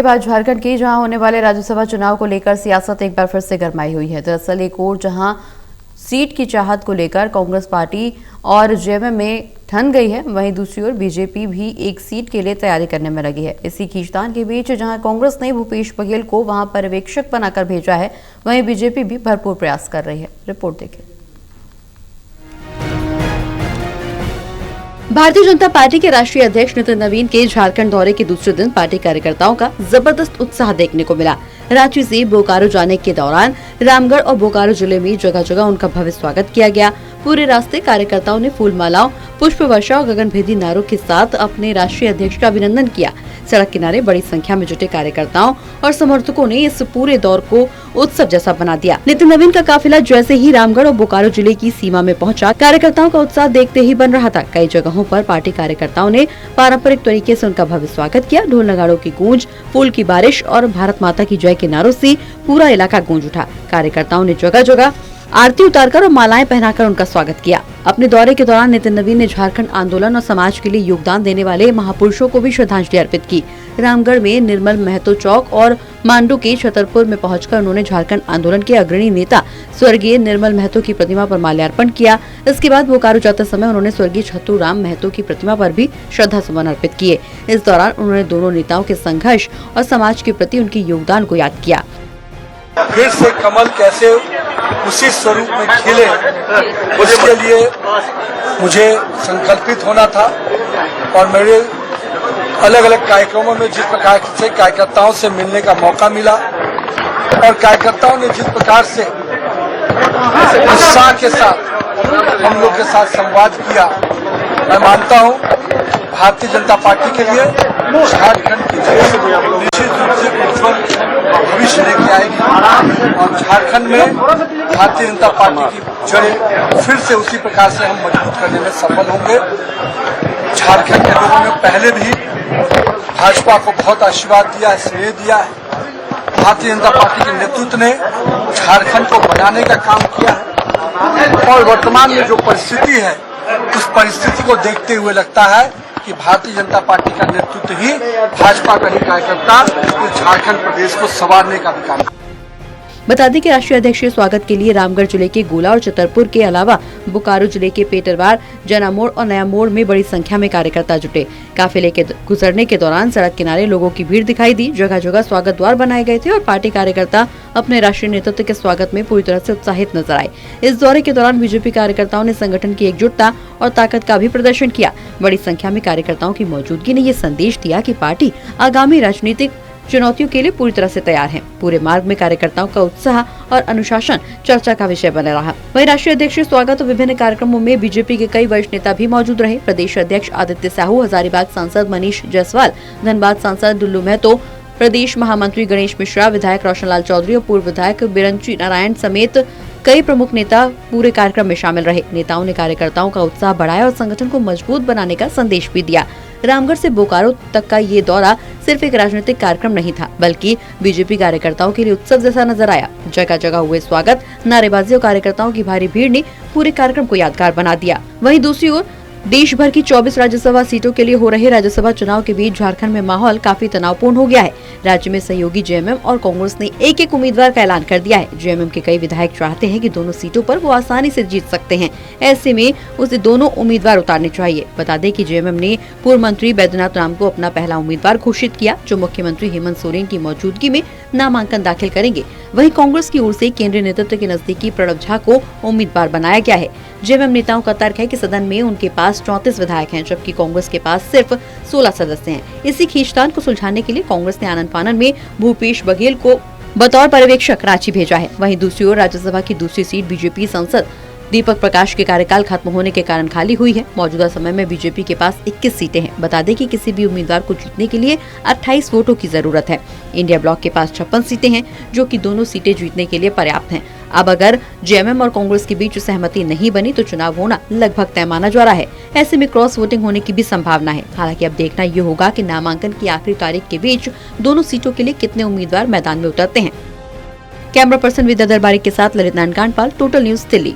के बाद झारखंड के जहां होने वाले राज्यसभा चुनाव को लेकर सियासत एक बार फिर से गरमाई हुई है। दरअसल एक ओर जहां सीट की चाहत को लेकर कांग्रेस पार्टी और जेएमएम में ठन गई है, वहीं दूसरी ओर बीजेपी भी एक सीट के लिए तैयारी करने में लगी है। इसी खींचतान के बीच जहां कांग्रेस ने भूपेश बघेल को वहां पर्यवेक्षक बनाकर भेजा है, वहीं बीजेपी भी भरपूर प्रयास कर रही है। रिपोर्ट देखें। भारतीय जनता पार्टी के राष्ट्रीय अध्यक्ष नितिन नवीन के झारखंड दौरे के दूसरे दिन पार्टी कार्यकर्ताओं का जबरदस्त उत्साह देखने को मिला। रांची से बोकारो जाने के दौरान रामगढ़ और बोकारो जिले में जगह जगह उनका भव्य स्वागत किया गया। पूरे रास्ते कार्यकर्ताओं ने फूल मालाओं, पुष्प वर्षा और गगनभेदी नारों के साथ अपने राष्ट्रीय अध्यक्ष का अभिनंदन किया। सड़क किनारे बड़ी संख्या में जुटे कार्यकर्ताओं और समर्थकों ने इस पूरे दौर को उत्सव जैसा बना दिया। नितिन नवीन का काफिला जैसे ही रामगढ़ और बोकारो जिले की सीमा में पहुंचा, कार्यकर्ताओं का उत्साह देखते ही बन रहा था। कई जगहों पर पार्टी कार्यकर्ताओं ने पारंपरिक तरीके से उनका भव्य स्वागत किया। ढोल नगाड़ों की गूंज, फूल की बारिश और भारत माता की जय के नारों से पूरा इलाका गूंज उठा। कार्यकर्ताओं ने जगह जगह आरती उतारकर और मालाएं पहनाकर उनका स्वागत किया। अपने दौरे के दौरान नितिन नवीन ने झारखंड आंदोलन और समाज के लिए योगदान देने वाले महापुरुषों को भी श्रद्धांजलि अर्पित की। रामगढ़ में निर्मल महतो चौक और मांडू के छतरपुर में पहुंचकर उन्होंने झारखंड आंदोलन के अग्रणी नेता स्वर्गीय निर्मल महतो की प्रतिमा पर माल्यार्पण किया। इसके बाद बोकारो जाते समय उन्होंने स्वर्गीय छतुराम महतो की प्रतिमा पर भी श्रद्धा सुमन अर्पित किए। इस दौरान उन्होंने दोनों नेताओं के संघर्ष और समाज के प्रति उनके योगदान को याद किया। फिर से कमल कैसे उसी स्वरूप में खिले, उसके लिए मुझे संकल्पित होना था और मेरे अलग अलग कार्यक्रमों में जिस प्रकार से कार्यकर्ताओं से मिलने का मौका मिला और कार्यकर्ताओं ने जिस प्रकार से उत्साह के साथ हम लोग के साथ संवाद किया, मैं मानता हूं भारतीय जनता पार्टी के लिए झारखंड की जड़ें निश्चित रूप से उज्जवल भविष्य लेके आएगी और झारखंड में भारतीय जनता पार्टी की जड़ें फिर से उसी प्रकार से हम मजबूत करने में सफल होंगे। झारखंड के लोगों ने पहले भी भाजपा को बहुत आशीर्वाद दिया है, स्नेह दिया है। भारतीय जनता पार्टी के नेतृत्व ने झारखंड को बनाने का काम किया है और वर्तमान में जो परिस्थिति है, उस परिस्थिति को देखते हुए लगता है कि भारतीय जनता पार्टी का नेतृत्व ही भाजपा का ही कार्यकर्ता इस झारखंड प्रदेश को संवारने का भी काम। बता दें कि राष्ट्रीय अध्यक्ष के स्वागत के लिए रामगढ़ जिले के गोला और छतरपुर के अलावा बोकारो जिले के पेटरवार, जनामोड़ और नया मोड़ में बड़ी संख्या में कार्यकर्ता जुटे। काफिले के गुजरने के दौरान सड़क किनारे लोगों की भीड़ दिखाई दी। जगह जगह स्वागत द्वार बनाए गए थे और पार्टी कार्यकर्ता अपने राष्ट्रीय नेतृत्व के स्वागत में पूरी तरह से उत्साहित नजर आए। इस दौरे के दौरान बीजेपी कार्यकर्ताओं ने संगठन की एकजुटता और ताकत का भी प्रदर्शन किया। बड़ी संख्या में कार्यकर्ताओं की मौजूदगी ने ये संदेश दिया कि पार्टी आगामी राजनीतिक चुनौतियों के लिए पूरी तरह से तैयार है। पूरे मार्ग में कार्यकर्ताओं का उत्साह और अनुशासन चर्चा का विषय बना रहा। वहीं राष्ट्रीय अध्यक्ष के स्वागत और विभिन्न कार्यक्रमों में बीजेपी के कई वरिष्ठ नेता भी मौजूद रहे। प्रदेश अध्यक्ष आदित्य साहू, हजारीबाग सांसद मनीष जायसवाल, धनबाद सांसद दुल्लू महतो, प्रदेश महामंत्री गणेश मिश्रा, विधायक रोशनलाल चौधरी और पूर्व विधायक बिरंची नारायण समेत कई प्रमुख नेता पूरे कार्यक्रम में शामिल रहे। नेताओं ने कार्यकर्ताओं का उत्साह बढ़ाया और संगठन को मजबूत बनाने का संदेश भी दिया। रामगढ़ से बोकारो तक का ये दौरा सिर्फ एक राजनीतिक कार्यक्रम नहीं था, बल्कि बीजेपी कार्यकर्ताओं के लिए उत्सव जैसा नजर आया। जगह जगह हुए स्वागत, नारेबाजी और कार्यकर्ताओं की भारी भीड़ ने पूरे कार्यक्रम को यादगार बना दिया। वहीं दूसरी ओर देश भर की 24 राज्यसभा सीटों के लिए हो रहे राज्यसभा चुनाव के बीच झारखंड में माहौल काफी तनावपूर्ण हो गया है। राज्य में सहयोगी जेएमएम और कांग्रेस ने एक एक उम्मीदवार का ऐलान कर दिया है। जेएमएम के कई विधायक चाहते हैं कि दोनों सीटों पर वो आसानी से जीत सकते हैं। ऐसे में उसे दोनों उम्मीदवार उतारने चाहिए। बता दें कि जेएमएम ने पूर्व मंत्री बैद्यनाथ राम को अपना पहला उम्मीदवार घोषित किया, जो मुख्यमंत्री हेमंत सोरेन की मौजूदगी में नामांकन दाखिल करेंगे। वहीं कांग्रेस की ओर से केंद्रीय नेतृत्व के नजदीकी प्रणब झा को उम्मीदवार बनाया गया है। जेएमएम नेताओं का तर्क है कि सदन में उनके पास 34 विधायक हैं, जबकि कांग्रेस के पास सिर्फ 16 सदस्य हैं। इसी खींचतान को सुलझाने के लिए कांग्रेस ने आनन फानन में भूपेश बघेल को बतौर पर्यवेक्षक रांची भेजा है। वहीं दूसरी ओर राज्यसभा की दूसरी सीट बीजेपी सांसद दीपक प्रकाश के कार्यकाल खत्म होने के कारण खाली हुई है। मौजूदा समय में बीजेपी के पास 21 सीटें हैं। बता दें कि किसी भी उम्मीदवार को जीतने के लिए 28 वोटों की जरूरत है। इंडिया ब्लॉक के पास 56 सीटें हैं, जो कि दोनों सीटें जीतने के लिए पर्याप्त हैं। अब अगर जेएमएम और कांग्रेस के बीच सहमति नहीं बनी तो चुनाव होना लगभग तय माना जा रहा है। ऐसे में क्रॉस वोटिंग होने की भी संभावना है। हालांकि अब देखना ये होगा कि नामांकन की आखिरी तारीख के बीच दोनों सीटों के लिए कितने उम्मीदवार मैदान में उतरते हैं। कैमरा पर्सन विद्या दरबारी के साथ ललित नारायण कांडपाल, टोटल न्यूज दिल्ली।